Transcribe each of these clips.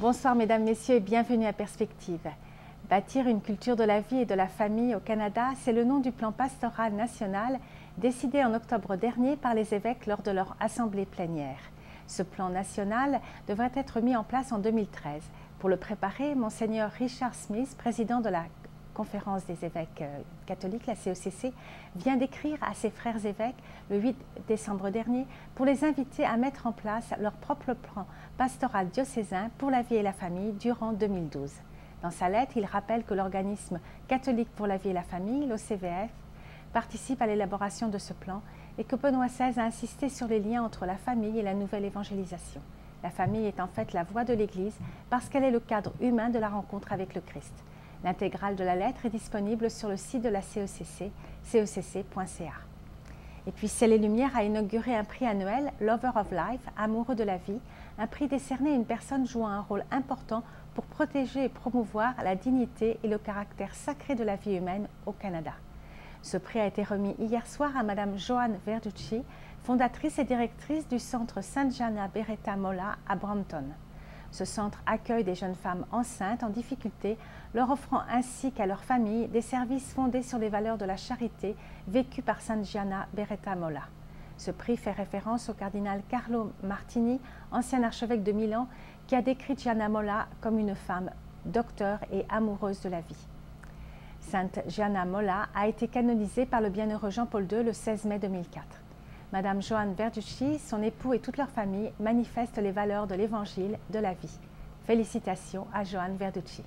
Bonsoir mesdames, messieurs et bienvenue à Perspective. Bâtir une culture de la vie et de la famille au Canada, c'est le nom du plan pastoral national décidé en octobre dernier par les évêques lors de leur assemblée plénière. Ce plan national devrait être mis en place en 2013. Pour le préparer, Monseigneur Richard Smith, président de la Conférence des évêques catholiques, la CECC, vient d'écrire à ses frères évêques le 8 décembre dernier pour les inviter à mettre en place leur propre plan pastoral diocésain pour la vie et la famille durant 2012. Dans sa lettre, il rappelle que l'organisme catholique pour la vie et la famille, l'OCVF, participe à l'élaboration de ce plan et que Benoît XVI a insisté sur les liens entre la famille et la nouvelle évangélisation. La famille est en fait la voie de l'Église parce qu'elle est le cadre humain de la rencontre avec le Christ. L'intégrale de la lettre est disponible sur le site de la CECC, cecc.ca. Et puis C'est les Lumières a inauguré un prix annuel, Lover of Life, amoureux de la vie, un prix décerné à une personne jouant un rôle important pour protéger et promouvoir la dignité et le caractère sacré de la vie humaine au Canada. Ce prix a été remis hier soir à Madame Joanne Verducci, fondatrice et directrice du centre Sainte Jana Beretta Mola à Brampton. Ce centre accueille des jeunes femmes enceintes en difficulté, leur offrant ainsi qu'à leur famille des services fondés sur les valeurs de la charité vécues par Sainte Gianna Beretta Mola. Ce prix fait référence au cardinal Carlo Martini, ancien archevêque de Milan, qui a décrit Gianna Mola comme une femme docteur et amoureuse de la vie. Sainte Gianna Mola a été canonisée par le bienheureux Jean-Paul II le 16 mai 2004. Madame Joanne Verducci, son époux et toute leur famille manifestent les valeurs de l'Évangile de la vie. Félicitations à Joanne Verducci.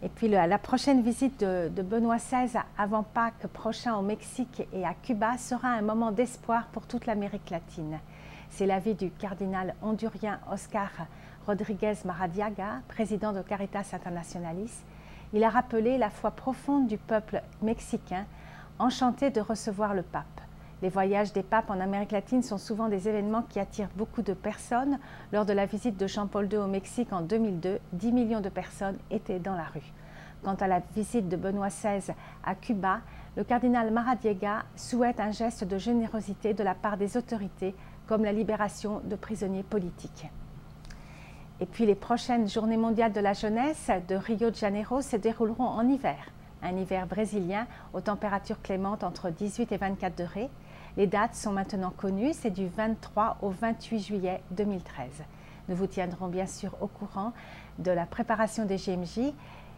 Et puis la prochaine visite de Benoît XVI avant Pâques prochain au Mexique et à Cuba sera un moment d'espoir pour toute l'Amérique latine. C'est l'avis du cardinal hondurien Oscar Rodriguez Maradiaga, président de Caritas Internationalis. Il a rappelé la foi profonde du peuple mexicain, enchanté de recevoir le pape. Les voyages des papes en Amérique latine sont souvent des événements qui attirent beaucoup de personnes. Lors de la visite de Jean-Paul II au Mexique en 2002, 10 millions de personnes étaient dans la rue. Quant à la visite de Benoît XVI à Cuba, le cardinal Maradiaga souhaite un geste de générosité de la part des autorités, comme la libération de prisonniers politiques. Et puis les prochaines Journées mondiales de la jeunesse de Rio de Janeiro se dérouleront en hiver. Un hiver brésilien aux températures clémentes entre 18 et 24 degrés. Les dates sont maintenant connues, c'est du 23 au 28 juillet 2013. Nous vous tiendrons bien sûr au courant de la préparation des JMJ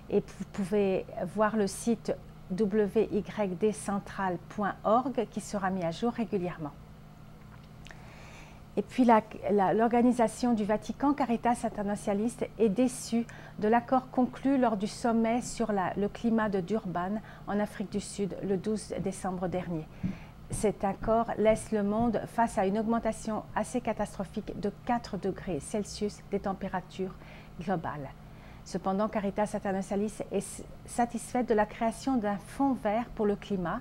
et vous pouvez voir le site wyddcentral.org qui sera mis à jour régulièrement. Et puis l'organisation du Vatican, Caritas Internationalis, est déçue de l'accord conclu lors du sommet sur le climat de Durban en Afrique du Sud le 12 décembre dernier. Cet accord laisse le monde face à une augmentation assez catastrophique de 4 degrés Celsius des températures globales. Cependant, Caritas Internationalis est satisfaite de la création d'un fonds vert pour le climat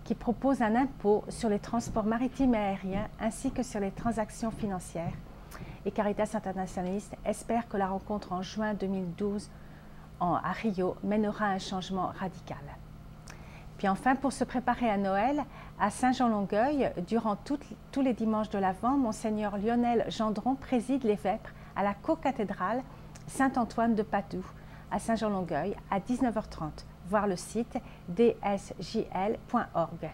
qui propose un impôt sur les transports maritimes et aériens ainsi que sur les transactions financières. Et Caritas Internationalis espère que la rencontre en juin 2012 à Rio mènera à un changement radical. Puis enfin, pour se préparer à Noël, à Saint-Jean-Longueuil, durant tous les dimanches de l'Avent, Monseigneur Lionel Gendron préside les vêpres à la cocathédrale Saint-Antoine de Padoue à Saint-Jean-Longueuil à 19h30. Voir le site dsjl.org.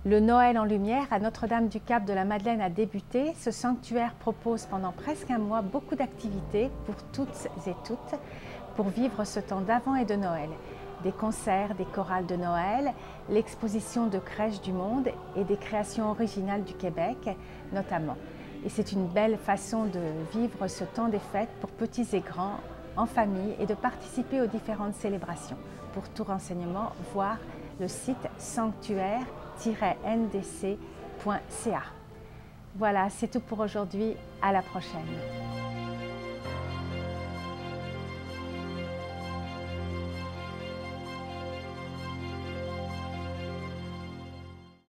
Le Noël en lumière à Notre-Dame-du-Cap de la Madeleine a débuté. Ce sanctuaire propose pendant presque un mois beaucoup d'activités pour toutes et toutes pour vivre ce temps d'Avent et de Noël. Des concerts, des chorales de Noël, l'exposition de crèches du monde et des créations originales du Québec notamment. Et c'est une belle façon de vivre ce temps des fêtes pour petits et grands, en famille et de participer aux différentes célébrations. Pour tout renseignement, voir le site sanctuaire-ndc.ca. Voilà, c'est tout pour aujourd'hui. À la prochaine.